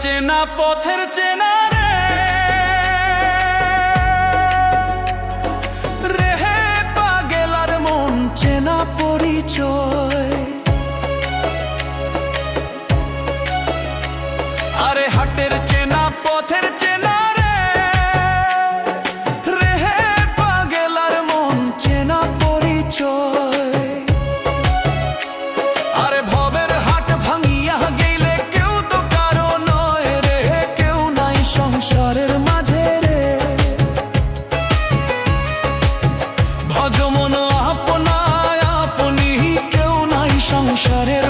চেনা পথের চেনা রে রেহে পাগেলার মন চেনা পরিচয়। আরে হাটের চেনা পথের চেনা রে রেহে পাগেলার মন চেনা পরিচয়। আরে ভবের হাট ভাঙিয়া গেলে কেউ তো কারো নয় রে, কেউ নাই সংসারের মাঝে রে। ভজমন আপনায় আপনি, কেউ নাই সংসারের